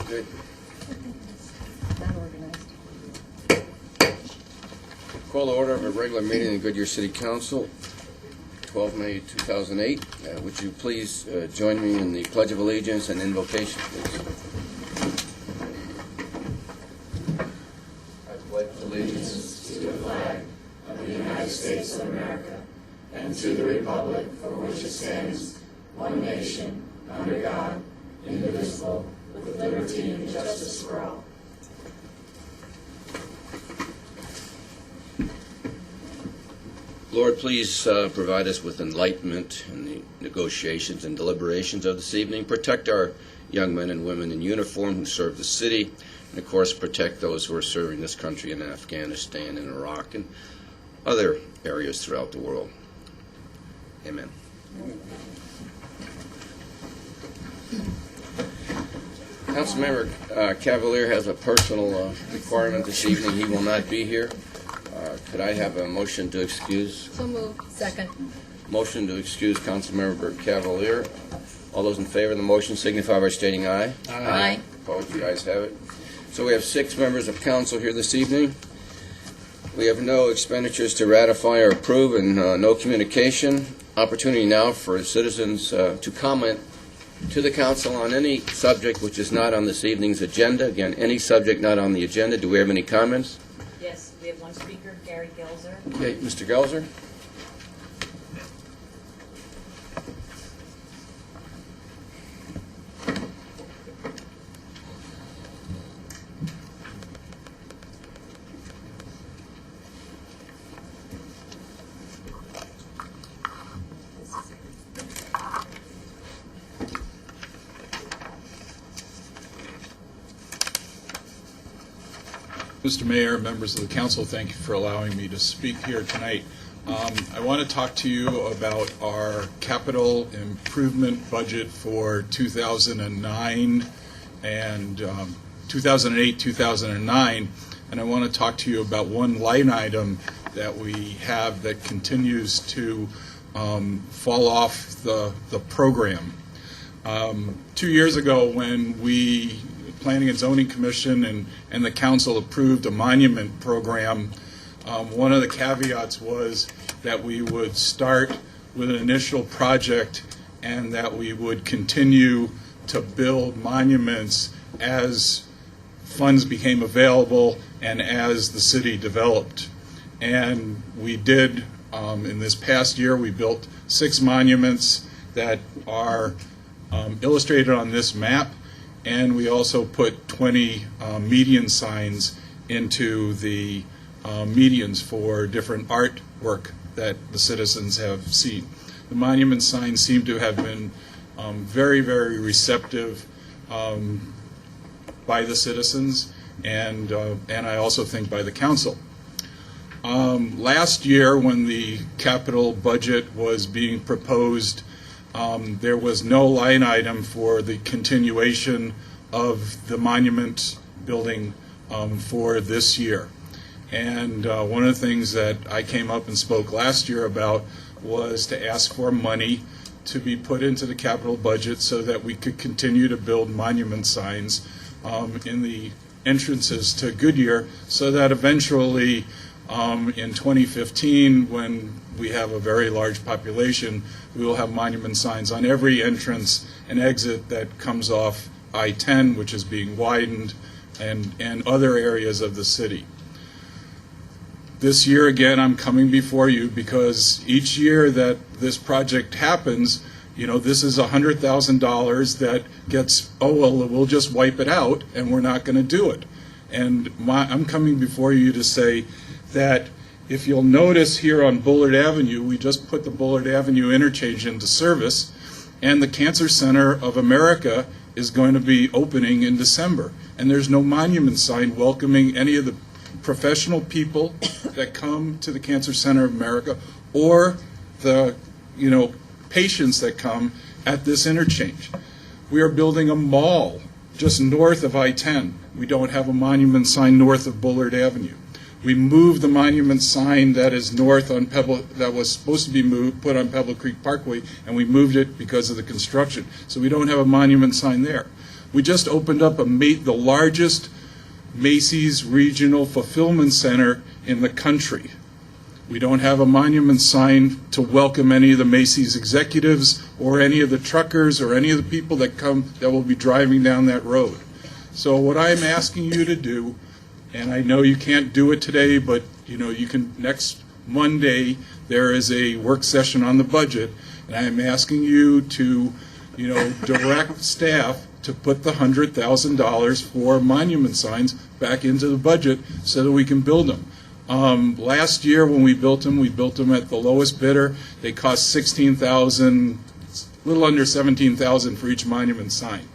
Good. Not organized. Call to order of a regular meeting of the Goodyear City Council, 12 May 2008. Would you please join me in the Pledge of Allegiance and invocation, please? I pledge allegiance to the flag of the United States of America and to the republic for which it stands, one nation, under God, indivisible, with liberty and justice for all. Lord, please provide us with enlightenment in the negotiations and deliberations of this evening. Protect our young men and women in uniform who serve the city, and of course protect those who are serving this country in Afghanistan and Iraq and other areas throughout the world. Amen. Councilmember Cavalier has a personal requirement this evening. He will not be here. Could I have a motion to excuse? So moved. Second. Motion to excuse Councilmember Cavalier. All those in favor of the motion signify by stating aye. Aye. Opposed? The ayes have it. So we have 6 members of council here this evening. We have no expenditures to ratify or approve and no communication. Opportunity now for citizens to comment to the council on any subject which is not on this evening's agenda. Again, any subject not on the agenda. Do we have any comments? Yes, we have one speaker, Gary Gelzer. Okay, Mr. Gelzer. Mr. Mayor, members of the council, thank you for allowing me to speak here tonight. I want to talk to you about our capital improvement budget for 2009 and 2008, 2009, and I want to talk to you about one line item that we have that continues to fall off the program. 2 years ago, when we Planning and Zoning Commission and the council approved a monument program, one of the caveats was that we would start with an initial project and that we would continue to build monuments as funds became available and as the city developed. And we did, in this past year, we built 6 monuments that are illustrated on this map. And we also put 20 median signs into the medians for different artwork that the citizens have seen. The monument signs seem to have been very, very receptive by the citizens, and I also think by the council. Last year, when the capital budget was being proposed, there was no line item for the continuation of the monument building for this year. And one of the things that I came up and spoke last year about was to ask for money to be put into the capital budget so that we could continue to build monument signs in the entrances to Goodyear, so that eventually in 2015, when we have a very large population, we will have monument signs on every entrance and exit that comes off I-10, which is being widened, and other areas of the city. This year, again, I'm coming before you because each year that this project happens, you know, this is $100,000 that gets, oh, well, we'll just wipe it out and we're not going to do it. And I'm coming before you to say that if you'll notice here on Bullard Avenue, we just put the Bullard Avenue interchange into service, and the Cancer Center of America is going to be opening in December. And there's no monument sign welcoming any of the professional people that come to the Cancer Center of America or the, you know, patients that come at this interchange. We are building a mall just north of I-10. We don't have a monument sign north of Bullard Avenue. We moved the monument sign that is north on Pebble, that was supposed to be put on Pebble Creek Parkway, and we moved it because of the construction. So we don't have a monument sign there. We just opened up the largest Macy's Regional Fulfillment Center in the country. We don't have a monument sign to welcome any of the Macy's executives or any of the truckers or any of the people that will be driving down that road. So what I'm asking you to do, and I know you can't do it today, but you can next Monday. There is a work session on the budget, and I'm asking you to, direct staff to put the $100,000 for monument signs back into the budget so that we can build them. Last year when we built them at the lowest bidder. They cost $16,000, a little under $17,000 for each monument sign.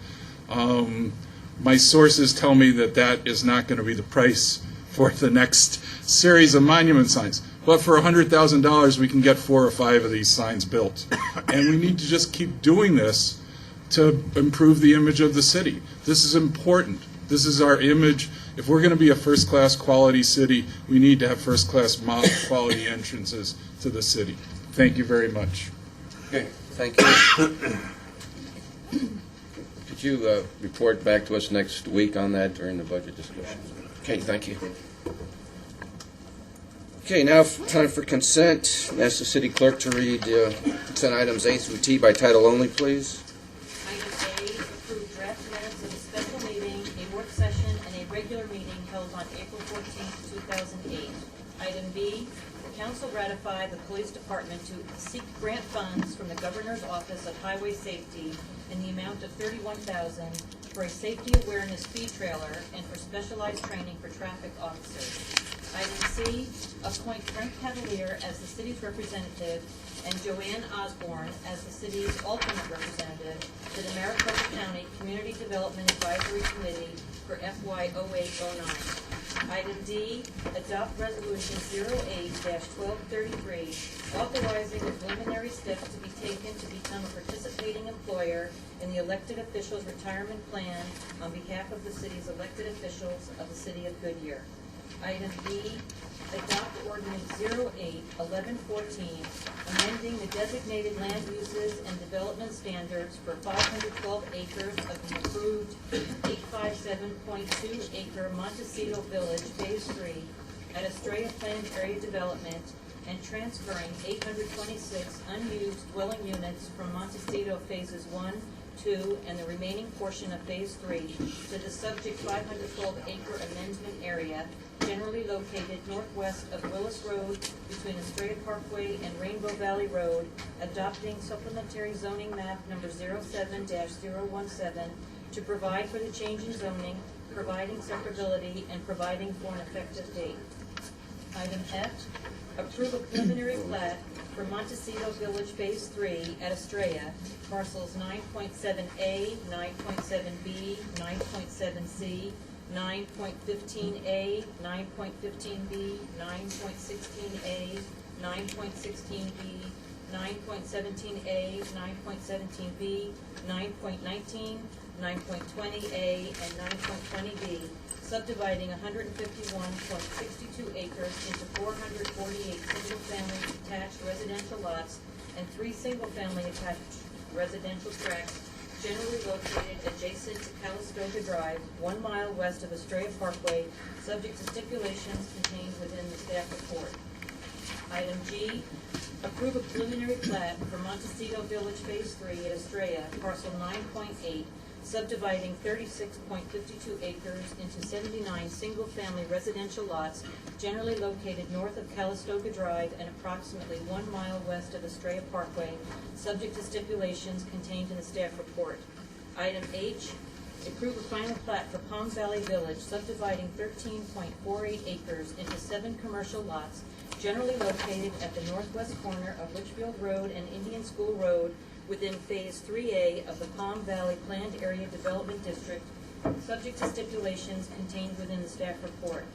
My sources tell me that is not going to be the price for the next series of monument signs. But for $100,000, we can get 4 or 5 of these signs built. And we need to just keep doing this to improve the image of the city. This is important. This is our image. If we're going to be a first-class quality city, we need to have first-class quality entrances to the city. Thank you very much. Okay, thank you. Could you report back to us next week on that during the budget discussion? Okay, thank you. Okay, now time for consent. Ask the city clerk to read consent items A through T by title only, please. Item A, approve draft minutes of a special meeting, a work session, and a regular meeting held on April 14, 2008. Item B, the council ratify the police department to seek grant funds from the Governor's Office of Highway Safety in the amount of $31,000 for a safety awareness speed trailer and for specialized training for traffic officers. Item C, appoint Frank Cavalier as the city's representative and Joanne Osborne as the city's alternate representative to the Maricopa County Community Development Advisory Committee for FY 08-09. Item D, adopt resolution 08-1233, authorizing the preliminary steps to be taken to become a participating employer in the elected officials' retirement plan on behalf of the city's elected officials of the city of Goodyear. Item B, adopt ordinance 08-1114, amending the designated land uses and development standards for 512 acres of the approved 857.2 acre Montecito Village Phase 3 at Estrella Planned Area Development and transferring 826 unused dwelling units from Montecito Phases 1, 2, and the remaining portion of Phase 3 to the subject 512 acre amendment area generally located northwest of Willis Road between Estrella Parkway and Rainbow Valley Road, adopting supplementary zoning map number 07-017 to provide for the change in zoning, providing separability, and providing for an effective date. Item F, approve a preliminary plat for Montecito Village Phase 3 at Estrella, parcels 9.7A, 9.7B, 9.7C, 9.15A, 9.15B, 9.16A, 9.16B, 9.17A, 9.17B, 9.19, 9.20A, and 9.20B, subdividing 151.62 acres into 448 single-family detached residential lots and 3 single-family attached residential tracts generally located adjacent to Calistoga Drive, 1 mile west of Estrella Parkway, subject to stipulations contained within the staff report. Item G, approve a preliminary plat for Montecito Village Phase 3 at Estrella, parcel 9.8, subdividing 36.52 acres into 79 single-family residential lots generally located north of Calistoga Drive and approximately 1 mile west of Estrella Parkway, subject to stipulations contained in the staff report. Item H, approve a final plat for Palm Valley Village, subdividing 13.48 acres into 7 commercial lots generally located at the northwest corner of Litchfield Road and Indian School Road within Phase 3A of the Palm Valley Planned Area Development District, subject to stipulations contained within the staff report.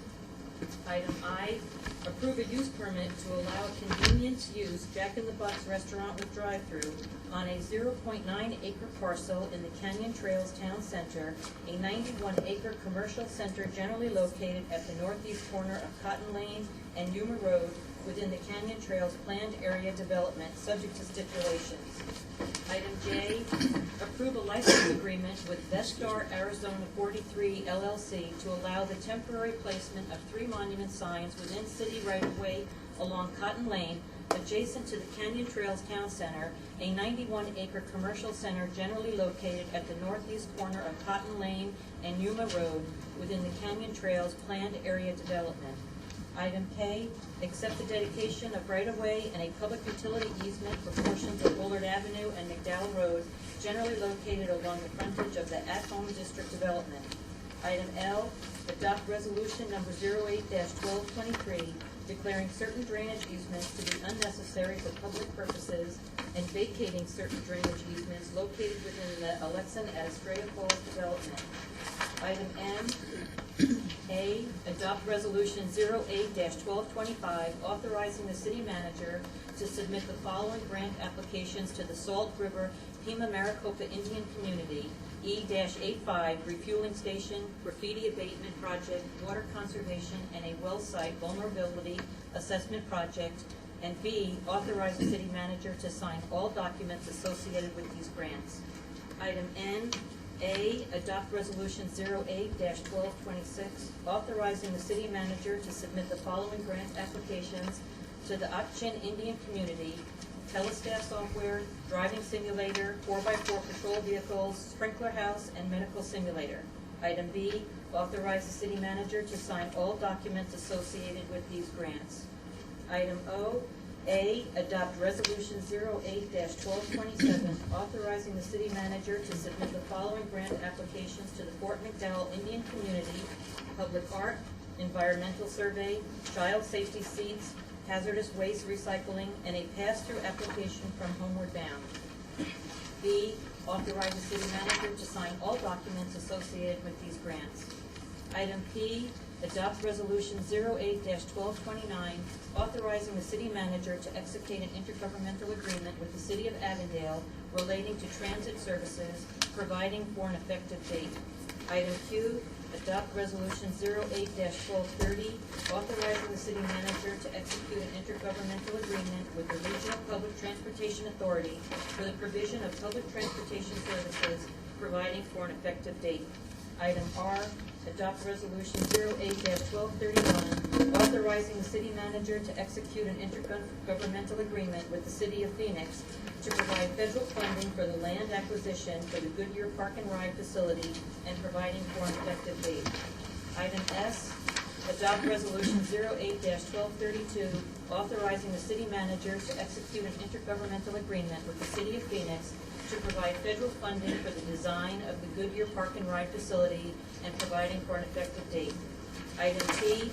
Item I, approve a use permit to allow a convenience use Jack in the Box restaurant with drive-through on a 0.9 acre parcel in the Canyon Trails Town Center, a 91 acre commercial center generally located at the northeast corner of Cotton Lane and Yuma Road within the Canyon Trails planned area development, subject to stipulations. Item J, approve a license agreement with Vestar Arizona 43 LLC to allow the temporary placement of 3 monument signs within city right-of-way along Cotton Lane, adjacent to the Canyon Trails Town Center, a 91-acre commercial center generally located at the northeast corner of Cotton Lane and Yuma Road within the Canyon Trails planned area development. Item K, accept the dedication of right-of-way and a public utility easement for portions of Bullard Avenue and McDowell Road, generally located along the frontage of the at-home district development. Item L, adopt resolution number 08-1223, declaring certain drainage easements to be unnecessary for public purposes and vacating certain drainage easements located within the Alexan at Estrella Falls development. Item M, A, adopt resolution 08-1225, authorizing the city manager to submit the following grant applications to the Salt River Pima Maricopa Indian Community, E-85 refueling station, graffiti abatement project, water conservation, and a well site vulnerability assessment project, and B, authorize the city manager to sign all documents associated with these grants. Item N, A, adopt resolution 08-1226, authorizing the city manager to submit the following grant applications to the Ak-Chin Indian Community, telestaff software, driving simulator, 4x4 patrol vehicles, sprinkler house, and medical simulator. Item B, authorize the city manager to sign all documents associated with these grants. Item O, A, adopt resolution 08-1227, authorizing the city manager to submit the following grant applications to the Fort McDowell Indian Community, public art, environmental survey, child safety seats, hazardous waste recycling, and a pass-through application from Homeward Bound. B, authorize the city manager to sign all documents associated with these grants. Item P, adopt resolution 08-1229, authorizing the city manager to execute an intergovernmental agreement with the city of Avondale relating to transit services, providing for an effective date. Item Q, adopt resolution 08-1230, authorizing the city manager to execute an intergovernmental agreement with the Regional Public Transportation Authority for the provision of public transportation services, providing for an effective date. Item R, adopt resolution 08-1231, authorizing the city manager to execute an intergovernmental agreement with the city of Phoenix to provide federal funding for the land acquisition for the Goodyear Park and Ride facility and providing for an effective date. Item S, adopt resolution 08-1232, authorizing the city manager to execute an intergovernmental agreement with the city of Phoenix to provide federal funding for the design of the Goodyear Park and Ride facility and providing for an effective date. Item T,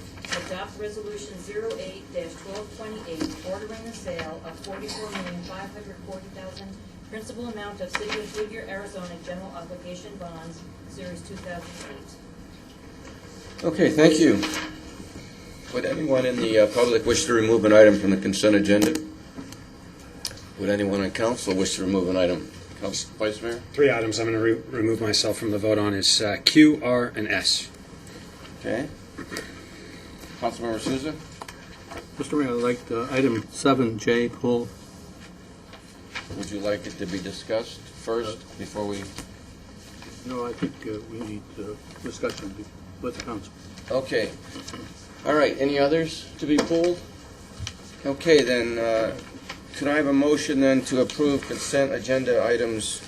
adopt resolution 08-1228, ordering the sale of $44,540,000 principal amount of City of Goodyear, Arizona general obligation bonds, series 2008. Okay, thank you. Would anyone in the public wish to remove an item from the consent agenda? Would anyone on council wish to remove an item? Council Vice Mayor? 3 items I'm going to remove myself from the vote on is Q, R, and S. Okay. Councilmember Souza? Mr. Mayor, I'd like item 7J pulled. Would you like it to be discussed first before we? No, I think we need discussion with the council. Okay. All right, any others to be pulled? Okay, then, could I have a motion then to approve consent agenda items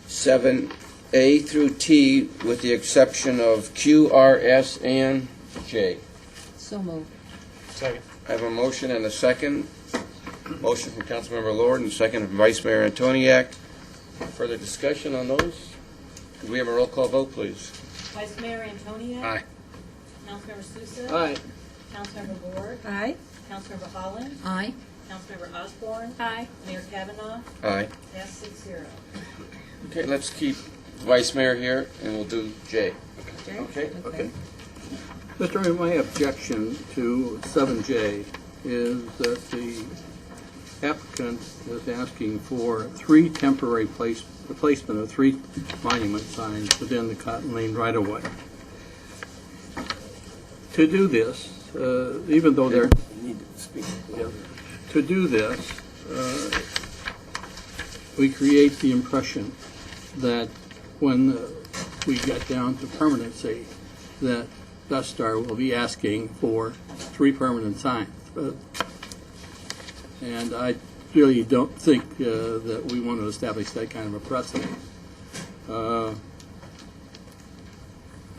7A through T with the exception of Q, R, S, and J? So moved. Second. I have a motion and a second. Motion from Councilmember Lord and second from Vice Mayor Antoniak. Further discussion on those? Could we have a roll call vote, please? Vice Mayor Antoniak? Aye. Councilmember Souza? Aye. Councilmember Ward? Aye. Councilmember Holland? Aye. Councilmember Osborne? Aye. Mayor Kavanaugh? Aye. Pass 6-0. Okay, let's keep Vice Mayor here, and we'll do J. Jay? Okay. Okay. Mr. Mayor, my objection to 7J is that the applicant is asking for 3 temporary replacement of 3 monument signs within the Cotton Lane right-of-way. To do this, even though they're, yeah, to do this, we create the impression that when we get down to permanency, that Vestar will be asking for 3 permanent signs. And I really don't think that we want to establish that kind of a precedent.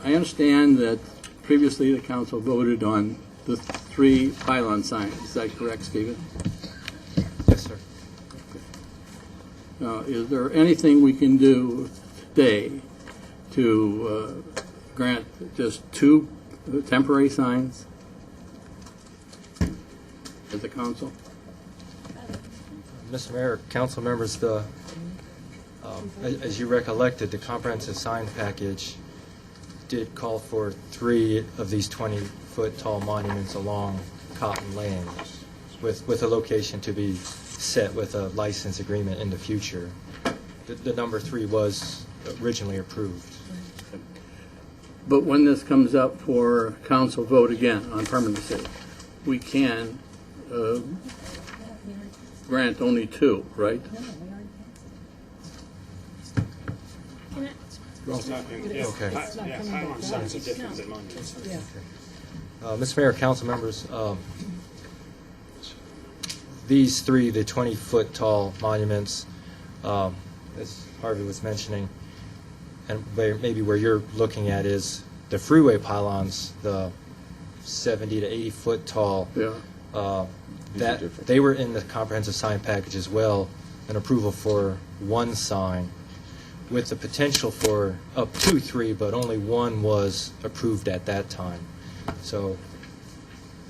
I understand that previously the council voted on the 3 pylon signs. Is that correct, Stephen? Yes, sir. Now, is there anything we can do today to grant just 2 temporary signs as a council? Mr. Mayor, council members, as you recollected, the comprehensive sign package did call for 3 of these 20-foot tall monuments along Cotton Lane with a location to be set with a license agreement in the future. The number 3 was originally approved. But when this comes up for council vote again on permanency, we can grant only 2, right? Okay. Pylon signs are different than monuments. Yeah. Mr. Mayor, council members, these 3, the 20-foot tall monuments, as Harvey was mentioning, and maybe where you're looking at is the freeway pylons, the 70 to 80-foot tall. Yeah. That they were in the comprehensive sign package as well, an approval for 1 sign, with the potential for up to 3, but only 1 was approved at that time. So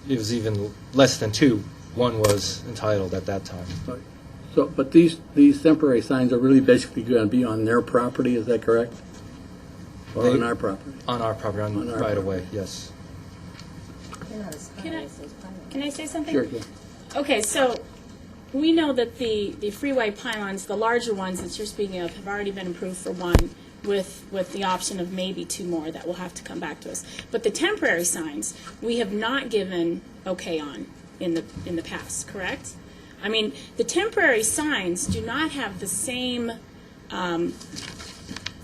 it was even less than 2. 1 was entitled at that time. Right. So, but these temporary signs are really basically going to be on their property, is that correct? Or on our property? On our property, On our right property. away, yes. They're not as high Can I- as those pylons. Can I say something? Sure, yeah. Okay, so we know that the freeway pylons, the larger ones that you're speaking of, have already been approved for 1 with the option of maybe 2 more that will have to come back to us. But the temporary signs, we have not given okay on in the past, correct? I mean, the temporary signs do not have the same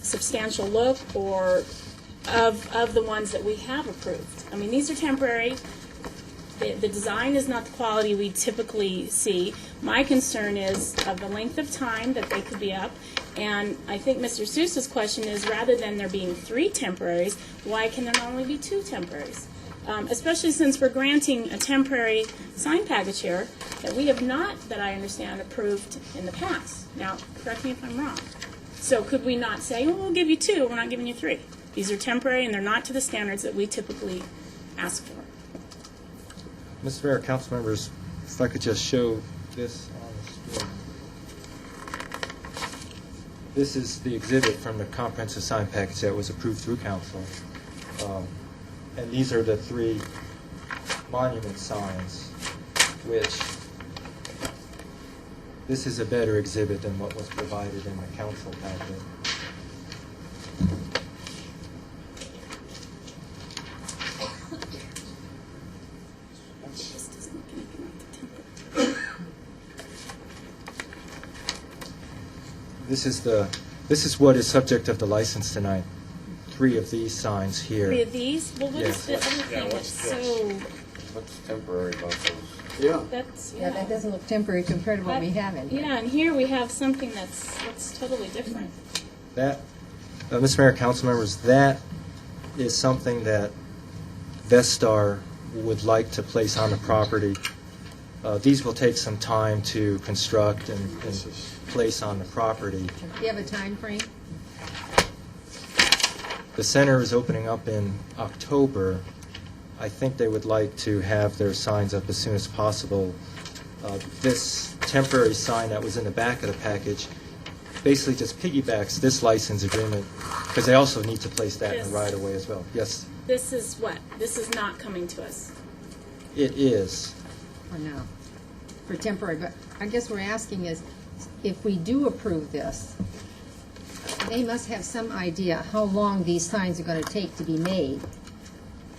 substantial look or of the ones that we have approved. I mean, these are temporary. The design is not the quality we typically see. My concern is of the length of time that they could be up, and I think Mr. Sousa's question is, rather than there being 3 temporaries, why can there only be 2 temporaries? Especially since we're granting a temporary sign package here that we have not, that I understand, approved in the past. Now, correct me if I'm wrong. So could we not say, well, we'll give you 2, we're not giving you 3? These are temporary, and they're not to the standards that we typically ask for. Mr. Mayor, council members, if I could just show this on the screen. This is the exhibit from the comprehensive sign package that was approved through council. And these are the 3 monument signs, which this is a better exhibit than what was provided in the council packet. This doesn't look anything like the temporary. This is what is subject of the license tonight. 3 of these signs here. 3 of these? Well, what is Yes. the other thing that's so, What's temporary about those? Yeah. that's, Yeah, that doesn't look temporary compared to what we have in here. Yeah, and here we have something that's totally different. That, Mr. Mayor, council members, that is something that Vestar would like to place on the property. These will take some time to construct and place on the property. Do you have a time frame? The center is opening up in October. I think they would like to have their signs up as soon as possible. This temporary sign that was in the back of the package basically just piggybacks this license agreement, because they also need to place that in the Yes. right of way as well. Yes, This is what? This is not coming to us. it is. Or no? For temporary, but I guess we're asking is, if we do approve this, they must have some idea how long these signs are going to take to be made.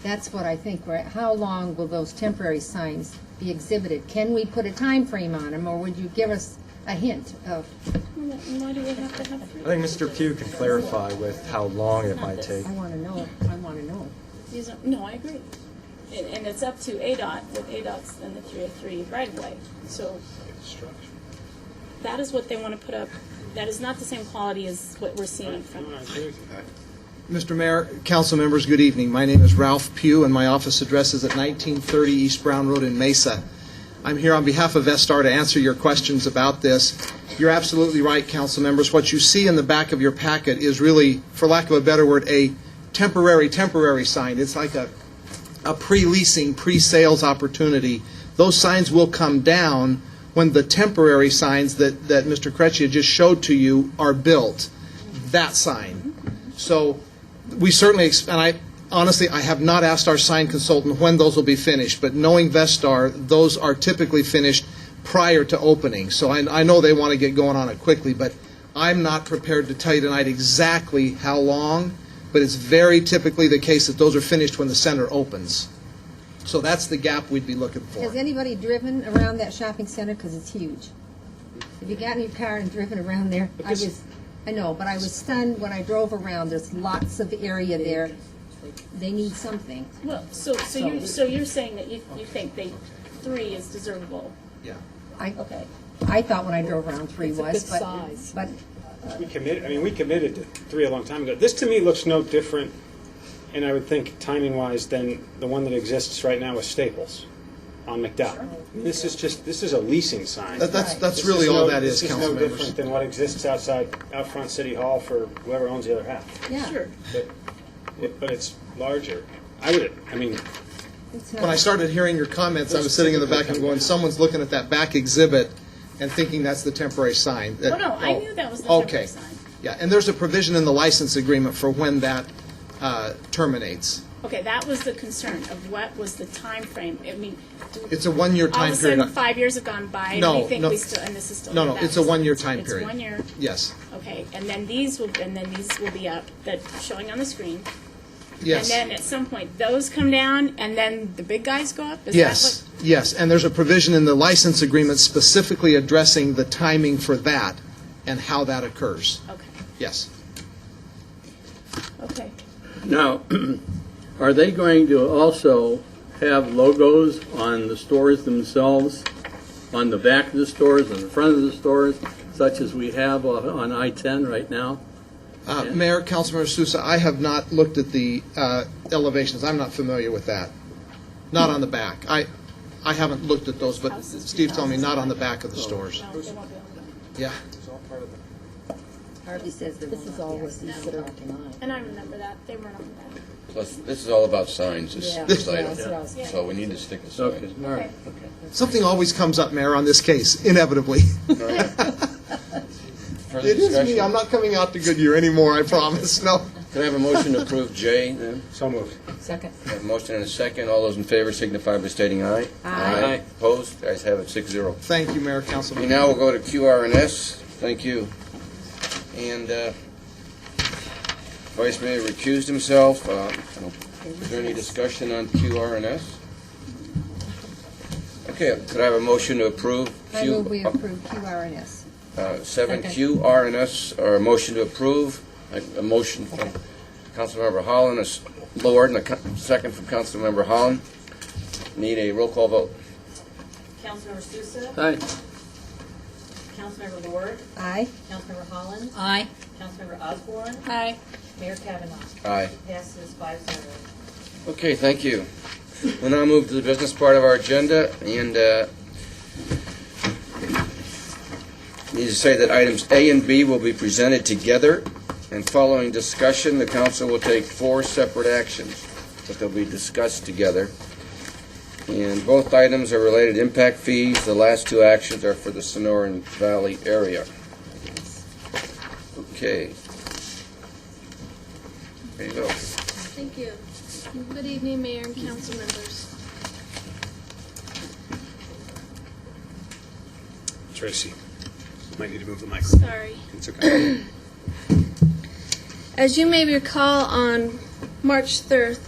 That's what I think, right? How long will those temporary signs be exhibited? Can we put a time frame on them, or would you give us a hint of, Why do we have to have three? I think Mr. Pugh can clarify with how long it might take. I want to know, I want to know. These are, no, I agree. And it's up to ADOT, with ADOT's and the 303 right of way. So that is what they want to put up. That is not the same quality as what we're seeing from. Mr. Mayor, council members, good evening. My name is Ralph Pugh, and my office address is at 1930 East Brown Road in Mesa. I'm here on behalf of Vestar to answer your questions about this. You're absolutely right, council members. What you see in the back of your packet is really, for lack of a better word, a temporary sign. It's like a pre-leasing, pre-sales opportunity. Those signs will come down when the temporary signs that Mr. Kretschia just showed to you are built. That sign. So we certainly, and I honestly, I have not asked our sign consultant when those will be finished, but knowing Vestar, those are typically finished prior to opening. So I know they want to get going on it quickly, but I'm not prepared to tell you tonight exactly how long, but it's very typically the case that those are finished when the center opens. So that's the gap we'd be looking for. Has anybody driven around that shopping center? Because it's huge. Have you gotten in your car and driven around there? I know, but I was stunned when I drove around. There's lots of area there. They need something. Well, so you're saying that you think 3 is deservable? Yeah. Okay. I thought when I drove around 3 It's a was, good but, size. but We committed to 3 a long time ago. This to me looks no different, and I would think timing-wise, than the one that exists right now with Staples on McDowell. This is a leasing sign. That's really all that is, This council no members. different than what exists out front City Hall for whoever owns the other half. yeah, Sure. But it's larger. it's not. When I started hearing your comments, I was sitting in the back and going, someone's looking at that back exhibit and thinking that's the temporary sign. Oh, no, I knew that was the Okay. temporary sign. Yeah, and there's a provision in the license agreement for when that terminates. Okay, that was the concern of what was the time frame. I mean, It's a one-year all time of a sudden, period. 5 years have gone by, and No, we think no. we still, and this is still. No, it's a one-year It's- time period. It's 1 year, Yes, okay, and then these will be up, that showing on the screen. yes. And then at some point, those come down, and then the big guys go up? Is Yes, that yes, and there's a provision in the license agreement specifically addressing the timing for that and how that occurs. what? Yes. Okay. Now, are they going to also have logos on the stores themselves, on the back of the stores, on the front of the stores, such as we have on I-10 right now? Mayor, Councilmember Sousa, I have not looked at the elevations. I'm not familiar with that. Not on the back. I haven't looked at those, but Steve told me not on the back of the stores. No, they won't be able to. Yeah. Harvey says this is all was considered tonight. And I remember that, they weren't on that. Plus, this is all about signs, this item. that's what I was- So we need to stick to Okay, signs. all right. Something always comes up, Mayor, on this case, inevitably. Further It is discussion? me. I'm not coming out to Goodyear anymore, I promise. No. Can I have a motion to approve J then? So moved. Second. I have a motion and a second. All those in favor signify by stating aye. Aye. Opposed? Guys have it 6-0. Thank you, Mayor, Council. We now will go to QRNS. Thank you. And Vice Mayor recused himself. Is there any discussion on QRNS? Okay, could I have a motion to approve? I move we approve QRNS. 7Q, RNS, or a motion to approve. A motion from Councilmember Holland, a Lord, and a second from Councilmember Holland. Need a roll call vote. Councilmember Sousa, Aye. Councilmember Ward, Aye. Councilmember Holland, Aye. Councilmember Osborne, Aye. Mayor Kavanaugh. Aye. Passes 5-0. Okay, thank you. We'll now move to the business part of our agenda, and need to say that items A and B will be presented together, and following discussion, the council will take 4 separate actions, but they'll be discussed together. And both items are related to impact fees. The last 2 actions are for the Sonoran Valley area. Okay. There you go. Thank you. Good evening, Mayor and council members. Tracy, might need to move the microphone. Sorry. It's okay. As you may recall, on March 3rd,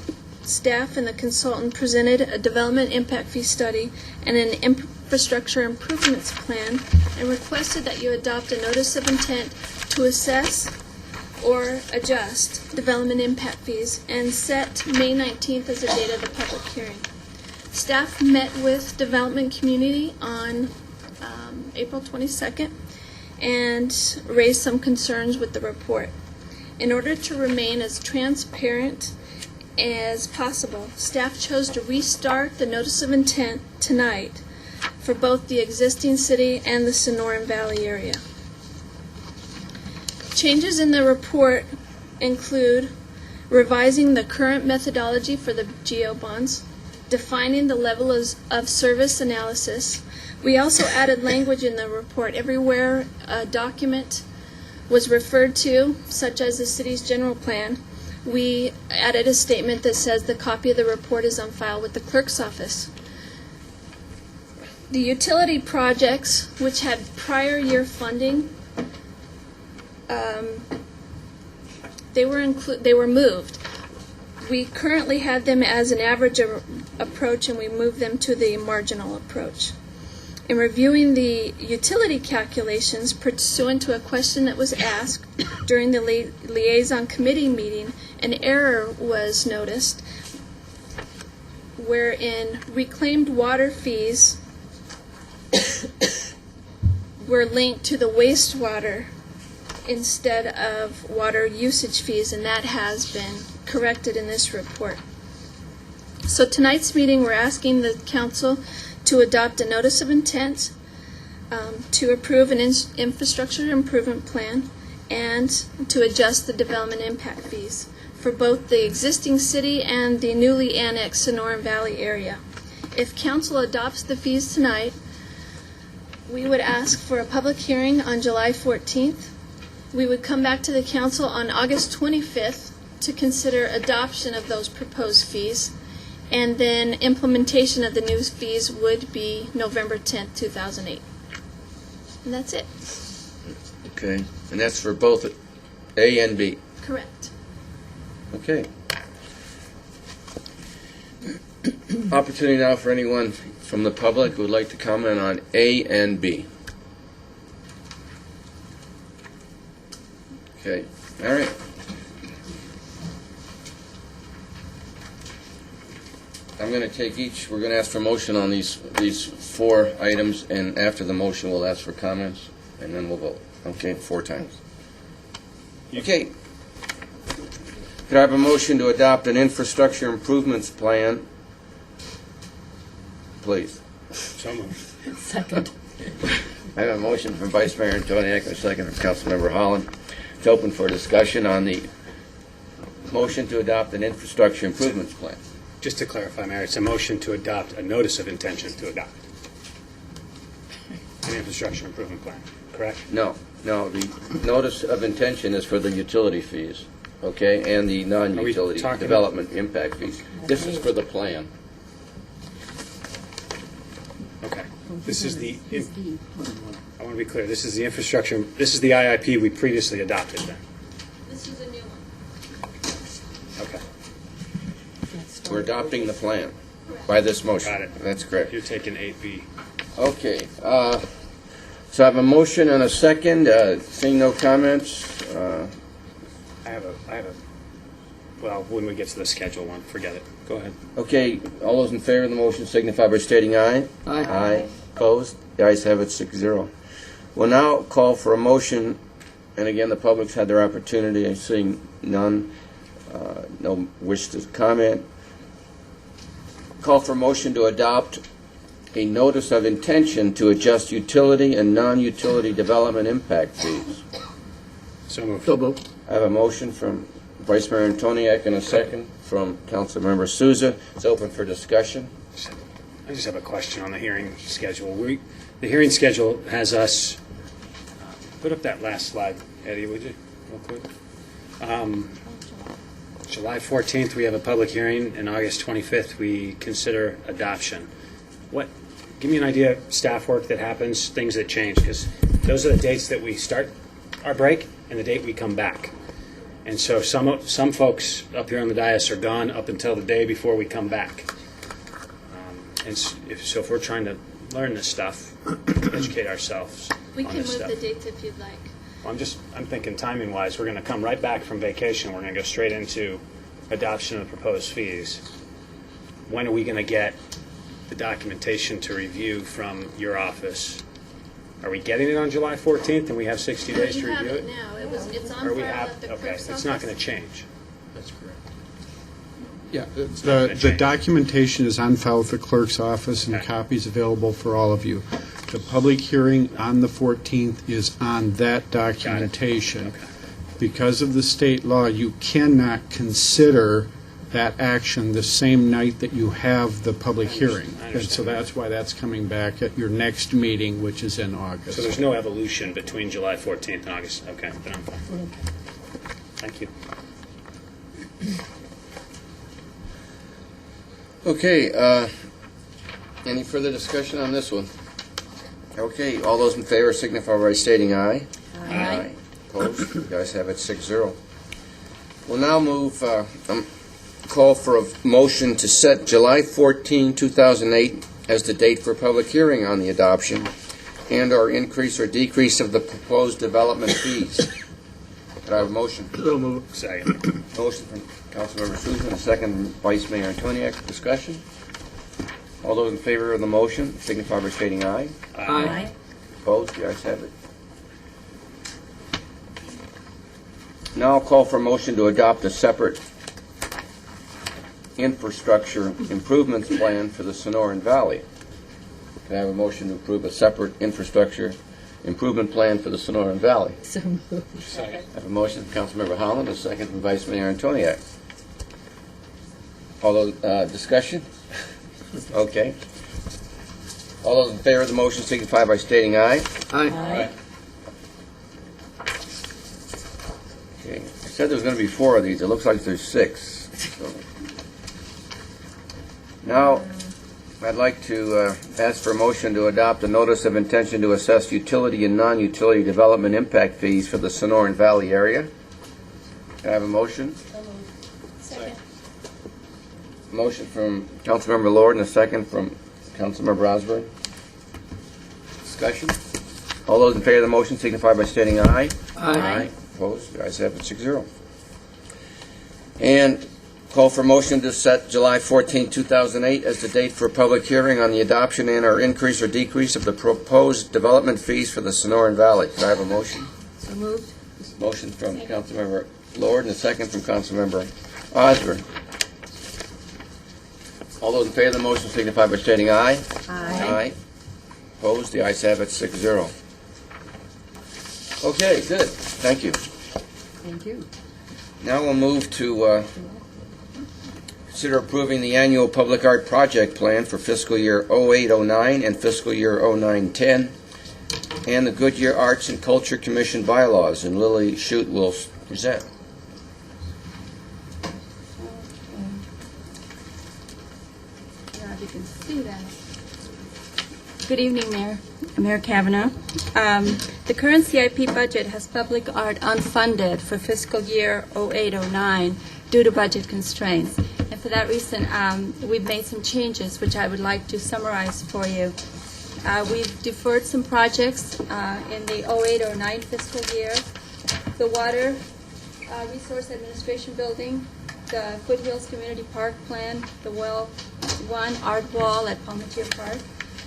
staff and the consultant presented a development impact fee study and an infrastructure improvements plan and requested that you adopt a notice of intent to assess or adjust development impact fees and set May 19th as the date of the public hearing. Staff met with development community on April 22nd and raised some concerns with the report. In order to remain as transparent as possible, staff chose to restart the notice of intent tonight for both the existing city and the Sonoran Valley area. Changes in the report include revising the current methodology for the GO bonds, defining the level of service analysis. We also added language in the report everywhere a document was referred to, such as the city's general plan. We added a statement that says the copy of the report is on file with the clerk's office. The utility projects, which had prior year funding, they were moved. We currently had them as an average approach, and we moved them to the marginal approach. In reviewing the utility calculations pursuant to a question that was asked during the liaison committee meeting, an error was noticed wherein reclaimed water fees were linked to the wastewater instead of water usage fees, and that has been corrected in this report. So tonight's meeting, we're asking the council to adopt a notice of intent to approve an infrastructure improvement plan and to adjust the development impact fees for both the existing city and the newly annexed Sonoran Valley area. If council adopts the fees tonight, we would ask for a public hearing on July 14th. We would come back to the council on August 25th to consider adoption of those proposed fees, and then implementation of the new fees would be November 10th, 2008. And that's it. Okay, and that's for both A and B. Correct. Okay. Opportunity now for anyone from the public who would like to comment on A and B. Okay, all right. I'm going to take each, we're going to ask for motion on these four items, and after the motion, we'll ask for comments, and then we'll vote. Okay, 4 times. Okay. Could I have a motion to adopt an infrastructure improvements plan, please? So moved. Second. I have a motion from Vice Mayor Antoniak, and a second from Councilmember Holland. It's open for discussion on the motion to adopt an infrastructure improvements plan. Just to clarify, Mayor, it's a motion to adopt a notice of intention to adopt an infrastructure improvement plan, correct? No, the notice of intention is for the utility fees, okay, and the non-utility talking- development impact fees. This is for the plan. Okay. This is the, I want to be clear, this is the infrastructure, this is the IIP we previously adopted then? This is a new one. Okay. We're adopting the plan by this motion. Got it. That's correct. You're taking 8B. Okay, so I have a motion and a second. Seeing no comments, I have a, well, when we get to the schedule one, forget it. Go ahead. okay, all those in favor of the motion signify by stating aye. Aye. Aye. Opposed? The ayes have it, 6-0. We'll now call for a motion, and again, the public's had their opportunity. I'm seeing none, no wish to comment. Call for a motion to adopt a notice of intention to adjust utility and non-utility development impact fees. So moved. So moved. I have a motion from Vice Mayor Antoniak and a second from Councilmember Souza. It's open for discussion. I just have a question on the hearing schedule. The hearing schedule has us, put up that last slide, Eddie, would you, real quick? July 14th, we have a public hearing, and August 25th, we consider adoption. Give me an idea of staff work that happens, things that change, because those are the dates that we start our break and the date we come back. And so some folks up here on the dais are gone up until the day before we come back. So if we're trying to learn this stuff, educate ourselves We on can move this stuff. the dates if you'd like. I'm thinking timing-wise, we're going to come right back from vacation. We're going to go straight into adoption of proposed fees. When are we going to get the documentation to review from your office? Are we getting it on July 14th and we have 60 days to You have review it it? now. It's on Or we file have, at the okay, clerk's it's not office. going to change. That's correct. Yeah, gonna the change. documentation is on file with the clerk's office, and Okay. copies available for all of you. The public hearing on the 14th is on that documentation. Okay. Because of the state law, you cannot consider that action the same night that you have the public hearing. I And so understand. that's why that's coming back at your next meeting, which is in August. So there's no evolution between July 14th and August? Okay, then I'm fine. Thank you. Okay, any further discussion on this one? Okay, all those in favor signify by stating aye. Aye. Opposed? You guys have it 6-0. We'll now move, call for a motion to set July 14, 2008 as the date for public hearing on the adoption and/or increase or decrease of the proposed development fees. Could I have a motion? So move. Second. Motion from Councilmember Susan, a second from Vice Mayor Antoniak. Discussion? All those in favor of the motion signify by stating aye. Aye. Opposed? The ayes have it. Now I'll call for a motion to adopt a separate infrastructure improvements plan for the Sonoran Valley. Can I have a motion to approve a separate infrastructure improvement plan for the Sonoran Valley? So moved. I have a motion from Councilmember Holland, a second from Vice Mayor Antoniak. All those, discussion? Okay. All those in favor of the motion signify by stating aye. Aye. Okay. I said there was going to be 4 of these. It looks like there's 6. So. Now, I'd like to ask for a motion to adopt a notice of intention to assess utility and non-utility development impact fees for the Sonoran Valley area. Can I have a motion? Second. Motion from Councilmember Lord and a second from Councilmember Osborne. Discussion? All those in favor of the motion signify by stating aye. Aye. Opposed? The ayes have it 6-0. And call for motion to set July 14, 2008 as the date for a public hearing on the adoption and/or increase or decrease of the proposed development fees for the Sonoran Valley. Can I have a motion? So moved. Motion from Councilmember Lord and a second from Councilmember Osborne. All those in favor of the motion signify by stating aye. Aye. Opposed? The ayes have it 6-0. Okay, good. Thank you. Thank you. Now we'll move to consider approving the annual public art project plan for fiscal year 08-09 and fiscal year 09-10, and the Goodyear Arts and Culture Commission bylaws. And Lily Shute will present. Yeah, you can see that. Good evening, Mayor. Mayor Kavanaugh. The current CIP budget has public art unfunded for fiscal year 08-09 due to budget constraints. And for that reason, we've made some changes, which I would like to summarize for you. We've deferred some projects in the 08-09 fiscal year. The Water Resource Administration Building, the Foothills Community Park Plan, the Well 1 Art Wall at Palmatier Park.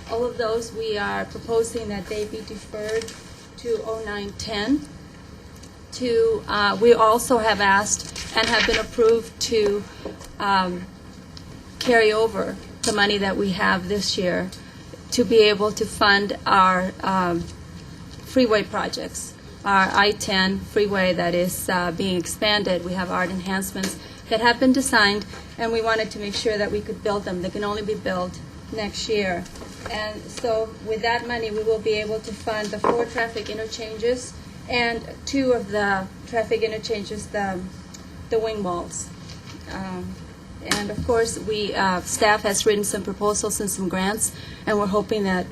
All of those, we are proposing that they be deferred to 09-10. We also have asked and have been approved to carry over the money that we have this year to be able to fund our freeway projects. Our I-10 freeway that is being expanded. We have art enhancements that have been designed, and we wanted to make sure that we could build them. They can only be built next year. And so with that money, we will be able to fund the 4 traffic interchanges and 2 of the traffic interchanges, the wing walls. And of course, staff has written some proposals and some grants, and we're hoping that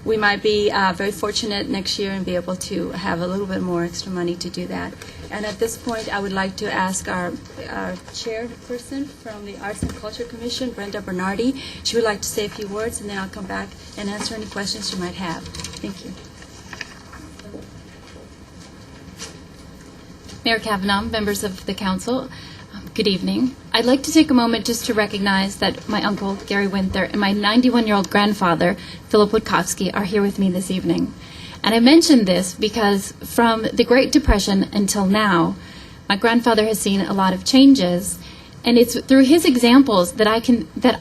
we might be very fortunate next year and be able to have a little bit more extra money to do that. And at this point, I would like to ask our chairperson from the Arts and Culture Commission, Brenda Bernardi. She would like to say a few words, and then I'll come back and answer any questions you might have. Thank you. Mayor Kavanaugh, members of the council, good evening. I'd like to take a moment just to recognize that my uncle, Gary Winther, and my 91-year-old grandfather, Philip Witkowski, are here with me this evening. And I mention this because from the Great Depression until now, my grandfather has seen a lot of changes, and it's through his examples that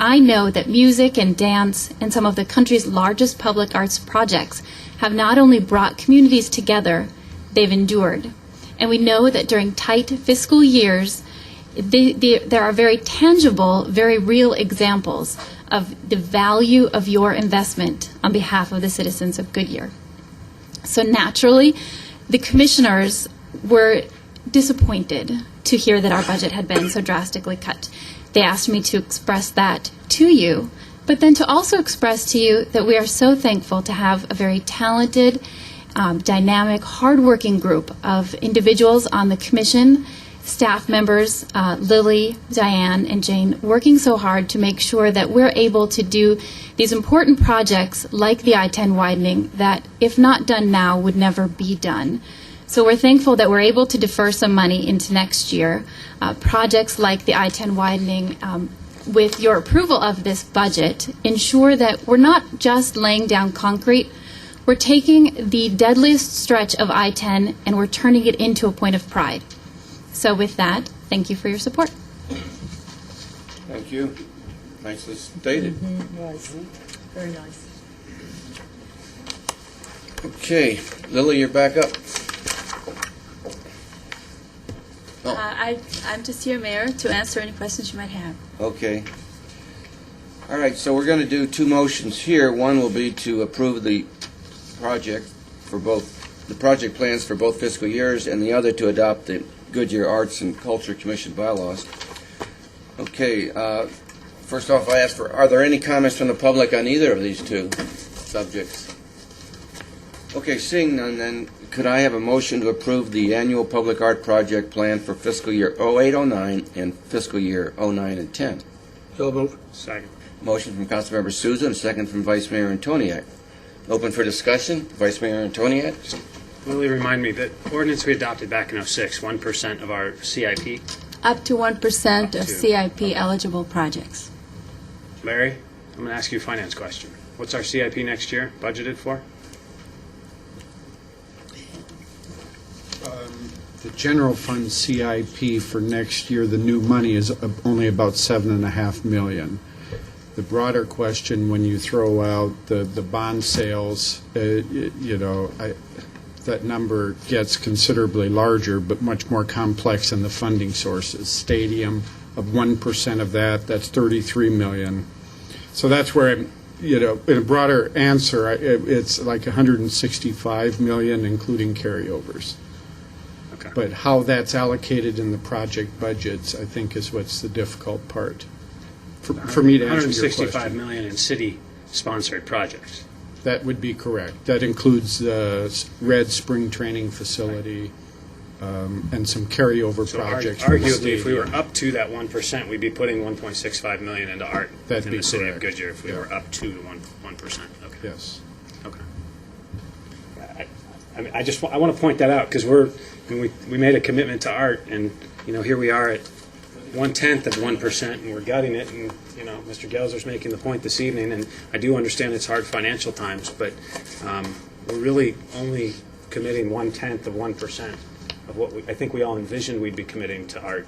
I know that music and dance and some of the country's largest public arts projects have not only brought communities together, they've endured. And we know that during tight fiscal years, there are very tangible, very real examples of the value of your investment on behalf of the citizens of Goodyear. So naturally, the commissioners were disappointed to hear that our budget had been so drastically cut. They asked me to express that to you, but then to also express to you that we are so thankful to have a very talented, dynamic, hardworking group of individuals on the commission, staff members, Lily, Diane, and Jane, working so hard to make sure that we're able to do these important projects like the I-10 widening that, if not done now, would never be done. So we're thankful that we're able to defer some money into next year. Projects like the I-10 widening, with your approval of this budget, ensure that we're not just laying down concrete, we're taking the deadliest stretch of I-10 and we're turning it into a point of pride. So with that, thank you for your support. Thank you. Nicely stated. It was very nice. Okay, Lily, you're back up. I'm just here, Mayor, to answer any questions you might have. Okay. All right, so we're going to do two motions here. One will be to approve the project plans for both fiscal years, and the other to adopt the Goodyear Arts and Culture Commission bylaws. Okay, first off, I ask are there any comments from the public on either of these two subjects? Okay, seeing none, then could I have a motion to approve the annual public art project plan for fiscal year 08-09 and fiscal year 09 and 10? So moved. Second. Motion from Councilmember Souza, and a second from Vice Mayor Antoniak. Open for discussion. Vice Mayor Antoniak. Lily, remind me, that ordinance we adopted back in 06, 1% of our CIP. Up to 1% of CIP eligible projects. Larry, I'm going to ask you a finance question. What's our CIP next year budgeted for? The general fund CIP for next year, the new money is only about $7.5 million. The broader question, when you throw out the bond sales, that number gets considerably larger, but much more complex in the funding sources. Stadium, of 1% of that's $33 million. So that's where, in a broader answer, it's like $165 million, including carryovers. Okay. But how that's allocated in the project budgets, I think, is what's the difficult part. For me to answer your question. $165 million in city-sponsored projects. That would be correct. That includes the Red Spring Training Facility and some carryover So projects. from the arguably, if we were stadium. up to that 1%, we'd be putting $1.65 million into art That'd in be the city of correct. Goodyear if we Yeah. were up to the 1%. Okay. Yes. Okay. I want to point that out because we made a commitment to art, and here we are at 1/10 of 1%, and we're gutting it. And Mr. Gelser's making the point this evening, and I do understand it's hard financial times, but we're really only committing 1/10 of 1% of what I think we all envisioned we'd be committing to art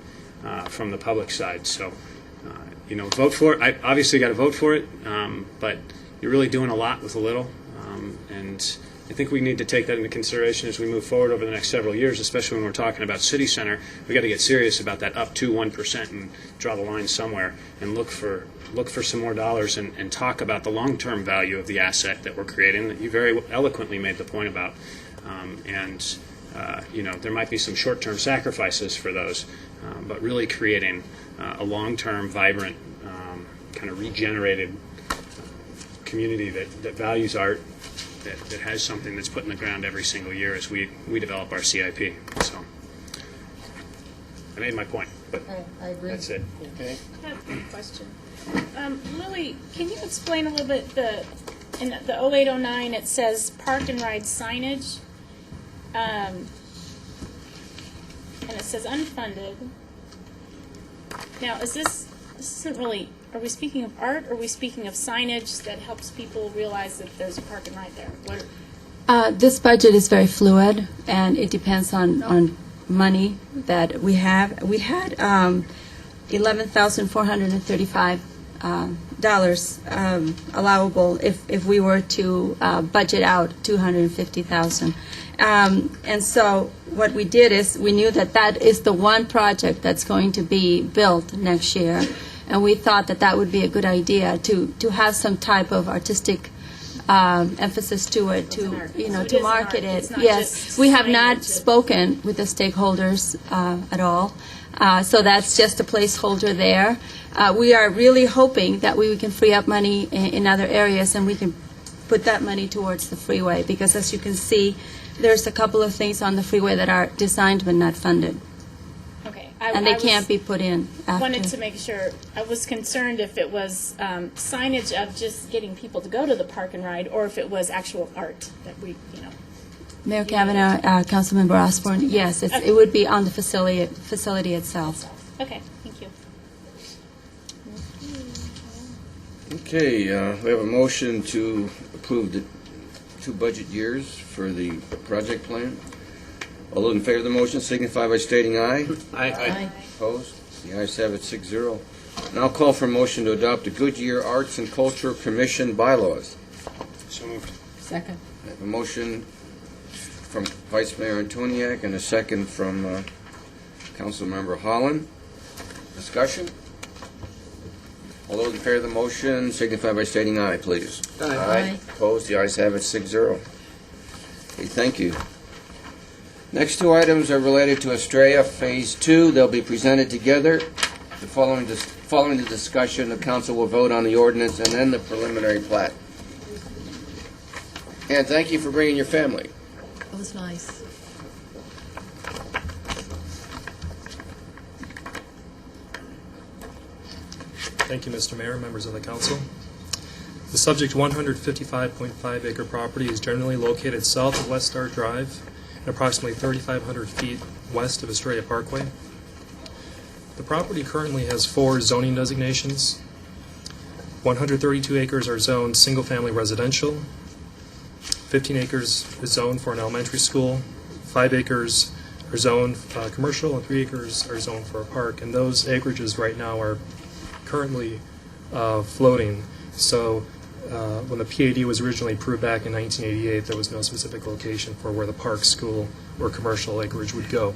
from the public side. So, vote for it. I obviously got to vote for it, but you're really doing a lot with a little, and I think we need to take that into consideration as we move forward over the next several years, especially when we're talking about City Center. We've got to get serious about that up to 1% and draw the line somewhere and look for some more dollars and talk about the long-term value of the asset that we're creating that you very eloquently made the point about. There might be some short-term sacrifices for those, but really creating a long-term, vibrant, kind of regenerated community that values art, that has something that's put in the ground every single year as we develop our CIP. So I made my point, but I agree. that's it. Okay. I have a question. Lily, can you explain a little bit in the 0809 it says park and ride signage, and it says unfunded. Now, this isn't really, are we speaking of art, or are we speaking of signage that helps people realize that there's a park and ride there? This budget is very fluid, and it depends on money that we have. We had $11,435 allowable if we were to budget out $250,000. And so what we did is we knew that is the one project that's going to be built next year, and we thought that would be a good idea to have some type of artistic emphasis to it, to market it. It's not Yes, just we have not signage. spoken with the stakeholders at all, so that's just a placeholder there. We are really hoping that we can free up money in other areas, and we can put that money towards the freeway, because as you can see, there's a couple of things on the freeway that are designed but not funded, Okay. and they can't be put in after. Wanted to make sure, I was concerned if it was signage of just getting people to go to the park and ride, or if it was actual art that we, Mayor Kavanaugh, Councilmember Osborne, yes, it would be on the facility itself. Okay, thank you. Okay, we have a motion to approve the 2 budget years for the project plan. All those in favor of the motion signify by stating aye. Aye. Opposed? The ayes have it, 6-0. Now I'll call for a motion to adopt the Goodyear Arts and Culture Commission bylaws. So moved. Second. I have a motion from Vice Mayor Antoniak and a second from Councilmember Holland. Discussion? All those in favor of the motion signify by stating aye, please. Aye. Opposed? The ayes have it, 6-0. Okay, thank you. Next 2 items are related to Estrella Phase 2. They'll be presented together. Following the discussion, the council will vote on the ordinance and then the preliminary plat. And thank you for bringing your family. That was nice. Thank you, Mr. Mayor, members of the council. The subject 155.5 acre property is generally located south of West Star Drive and approximately 3,500 feet west of Estrella Parkway. The property currently has 4 zoning designations. 132 acres are zoned single-family residential. 15 acres is zoned for an elementary school. 5 acres are zoned commercial, and 3 acres are zoned for a park. And those acreages right now are currently floating. So when the PAD was originally approved back in 1988, there was no specific location for where the park, school, or commercial acreage would go.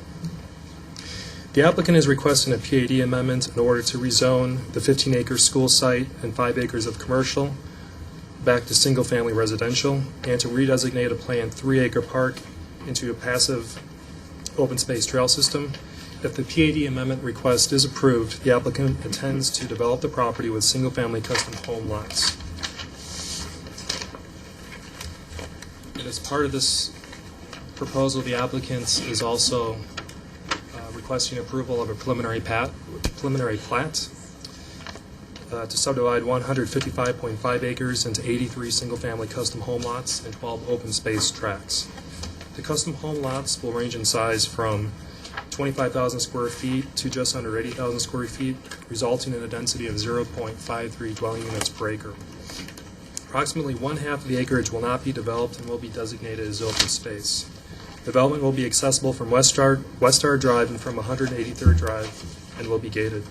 The applicant is requesting a PAD amendment in order to rezone the 15-acre school site and 5 acres of commercial back to single-family residential, and to redesignate a planned 3-acre park into a passive open space trail system. If the PAD amendment request is approved, the applicant intends to develop the property with single-family custom home lots. And as part of this proposal, the applicant is also requesting approval of a preliminary plat to subdivide 155.5 acres into 83 single-family custom home lots and 12 open space tracts. The custom home lots will range in size from 25,000 square feet to just under 80,000 square feet, resulting in a density of 0.53 dwelling units per acre. Approximately 1/2 of the acreage will not be developed and will be designated as open space. Development will be accessible from West Star Drive and from 183rd Drive and will be gated.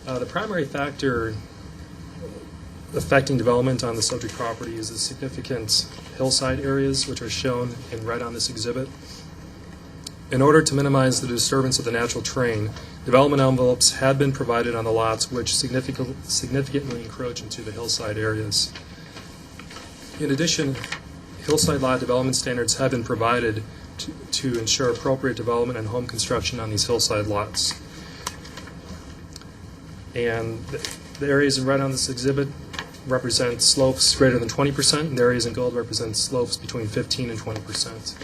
The primary factor affecting development on the subject property is the significant hillside areas, which are shown in red on this exhibit. In order to minimize the disturbance of the natural terrain, development envelopes had been provided on the lots which significantly encroach into the hillside areas. In addition, hillside lot development standards have been provided to ensure appropriate development and home construction on these hillside lots. And the areas in red on this exhibit represent slopes greater than 20%, and the areas in gold represent slopes between 15 and 20%.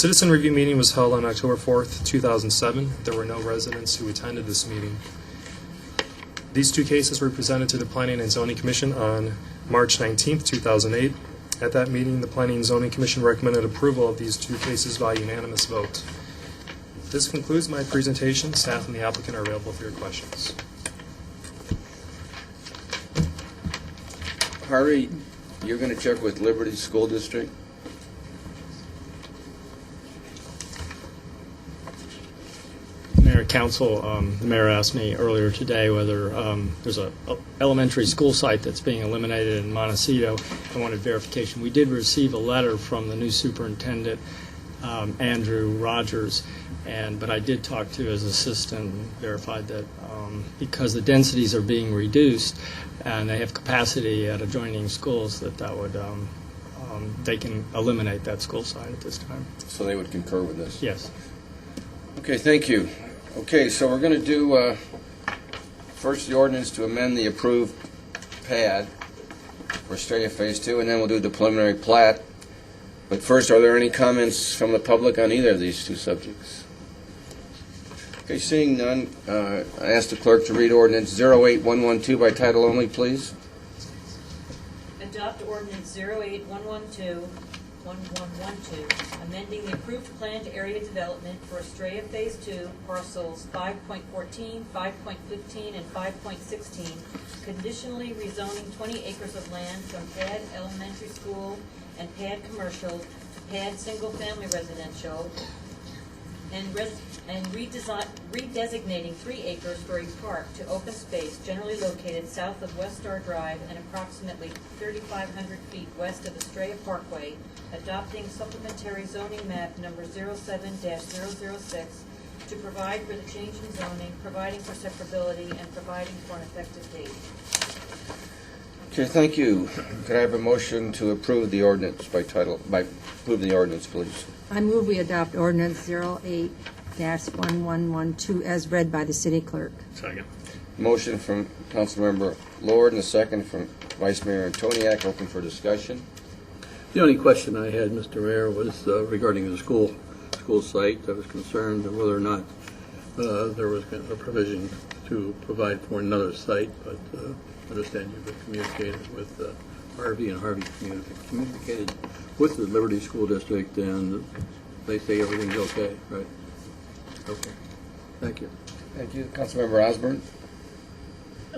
citizen review meeting was held on October 4th, 2007. There were no residents who attended this meeting. These two cases were presented to the Planning and Zoning Commission on March 19th, 2008. At that meeting, the Planning and Zoning Commission recommended approval of these two cases by unanimous vote. This concludes my presentation. Staff and the applicant are available for your questions. Harvey, you're going to check with Liberty School District? Mayor, Council, the mayor asked me earlier today whether there's a elementary school site that's being eliminated in Montecito. I wanted verification. We did receive a letter from the new superintendent, Andrew Rogers, but I did talk to his assistant and verified that because the densities are being reduced and they have capacity at adjoining schools, that would they can eliminate that school site at this time. So they would concur with this? Yes. Okay, thank you. Okay, so we're going to do first the ordinance to amend the approved pad for Estrella Phase 2, and then we'll do the preliminary plat. But first, are there any comments from the public on either of these two subjects? Okay, seeing none, I ask the clerk to read ordinance 08112 by title only, please. Adopt ordinance 08112, amending the approved planned area development for Estrella Phase 2, parcels 5.14, 5.15, and 5.16, conditionally rezoning 20 acres of land from PAD Elementary School and PAD Commercial to PAD Single Family Residential, and redesignating 3 acres for a park to open space generally located south of West Star Drive and approximately 3,500 feet west of Estrella Parkway, adopting supplementary zoning map number 07-006 to provide for the change in zoning, providing for separability, and providing for an effective date. Okay, thank you. Could I have a motion to approve the ordinance by approve the ordinance, please? I move we adopt ordinance 08-1112 as read by the city clerk. Second. Motion from Councilmember Lord and a second from Vice Mayor Antoniak. Open for discussion. The only question I had, Mr. Mayor, was regarding the school site. I was concerned whether or not there was a provision to provide for another site, but I understand you've communicated with Harvey, and Harvey communicated with the Liberty School District, and they say everything's okay, right? Okay. Thank you. Thank you. Councilmember Osborne.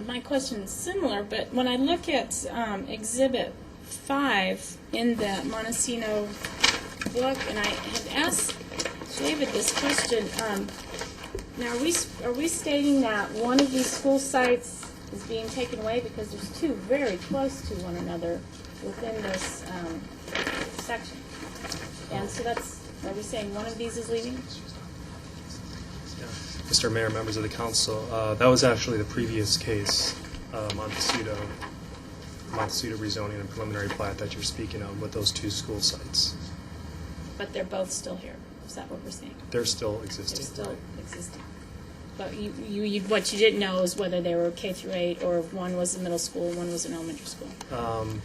My question is similar, but when I look at Exhibit 5 in the Montecito book, and I had asked David this question, now are we stating that one of these school sites is being taken away because there's two very close to one another within this section? And so are we saying one of these is leaving? Mr. Mayor, members of the council, that was actually the previous case, Montecito rezoning and preliminary plat that you're speaking of with those two school sites. But they're both still here. Is that what we're saying? They're still existing. They're still existing. But what you didn't know is whether they were K through 8 or if one was a middle school, one was an elementary school.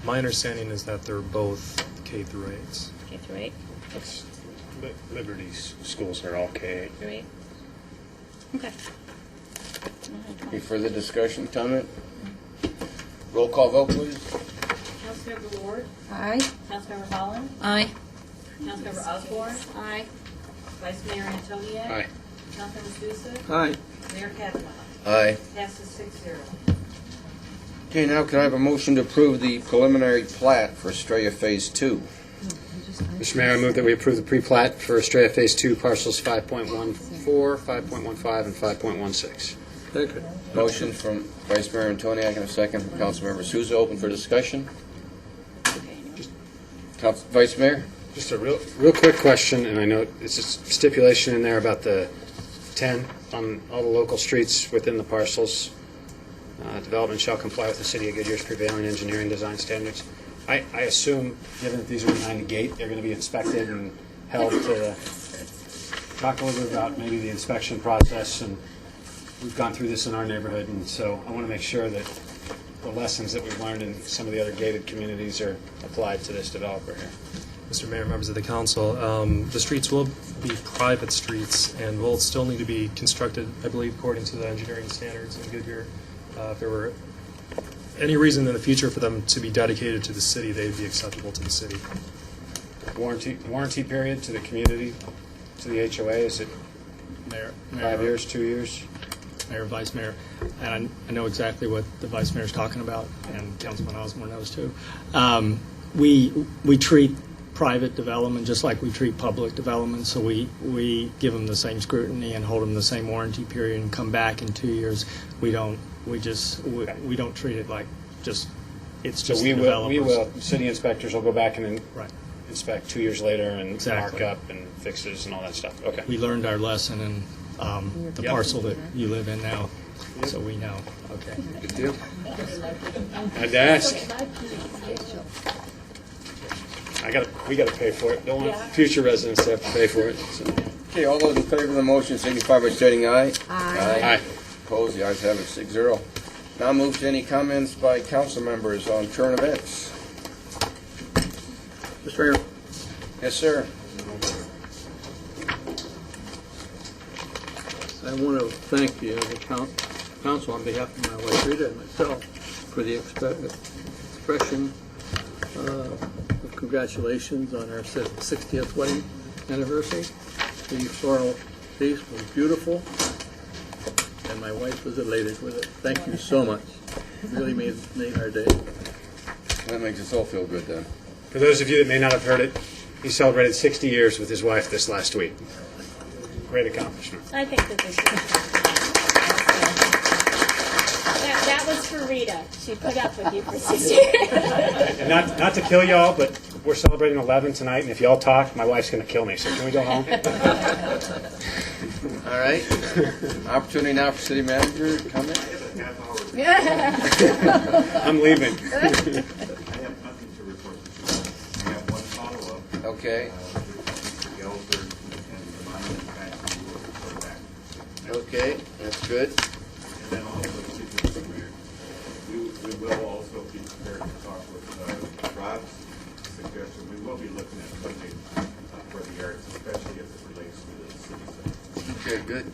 My understanding is that they're both K through 8s. K through 8? Liberty's schools are all K. Through 8? Okay. Any further discussion, comment? Roll call vote, please. Councilmember Ward? Aye. Councilmember Holland? Aye. Councilmember Osborne? Aye. Vice Mayor Antoniak? Aye. Councilmember Sousa? Aye. Mayor Kavanaugh? Aye. Passes 6-0. Okay, now can I have a motion to approve the preliminary plat for Estrella Phase 2? Mr. Mayor, I move that we approve the pre-plat for Estrella Phase 2, parcels 5.14, 5.15, and 5.16. Second. Motion from Vice Mayor Antoniak and a second from Councilmember Sousa. Open for discussion. Vice Mayor? Just a real quick question, and I know it's a stipulation in there about the 10 on all the local streets within the parcels. Development shall comply with the City of Goodyear's prevailing engineering design standards. I assume, given that these are behind a gate, they're going to be inspected and held to talk a little bit about maybe the inspection process. And we've gone through this in our neighborhood, and so I want to make sure that the lessons that we've learned in some of the other gated communities are applied to this developer here. Mr. Mayor, members of the council. The streets will be private streets and will still need to be constructed, I believe, according to the engineering standards in Goodyear. If there were any reason in the future for them to be dedicated to the city, they'd be acceptable to the city. Warranty period to the community, to the HOA, is it Mayor, 5 years, 2 years? Mayor, Vice Mayor, and I know exactly what the Vice Mayor's talking about, and Councilman Osborne knows too. We treat private development just like we treat public development, so we give them the same scrutiny and hold them the same warranty period and come back in 2 years. We don't treat it like it's just So we developers. will, city inspectors will go back and Right. inspect 2 years later and Exactly. mark up and fixes and all that stuff. Okay. We learned our lesson in the Yep. parcel that you live in now, so we know. Okay. Good deal. Had to ask. We got to pay for it. Don't want future residents to have to pay for it. So. Okay, all those in favor of the motion signify by stating aye. Aye. Opposed, the ayes have it, 6-0. Now move to any comments by council members on current events. Mr. Mayor, Yes, sir. I want to thank the council on behalf of my wife Rita and myself for the expression of congratulations on our 60th wedding anniversary. The floral piece was beautiful, and my wife was elated with it. Thank you so much. It really made our day. That makes us all feel good then. For those of you that may not have heard it, he celebrated 60 years with his wife this last week. Great accomplishment. I think that this that was for Rita. She put up with you for 6 years. And not to kill y'all, but we're celebrating 11 tonight, and if y'all talk, my wife's going to kill me. So can we go home? All right. Opportunity now for city manager to comment. I'm leaving. I have nothing to report. I have one follow-up. Okay. Mr. Gelford and the monument factory will report back. Okay, that's good. And then also, Mr. Mayor, we will also be prepared to talk with Rob's suggestion. We will be looking at funding for the arts, especially as it relates to the city center. Okay, good.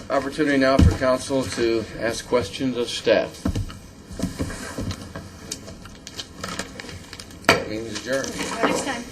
Opportunity now for council to ask questions of staff. Meeting is adjourned. Next time.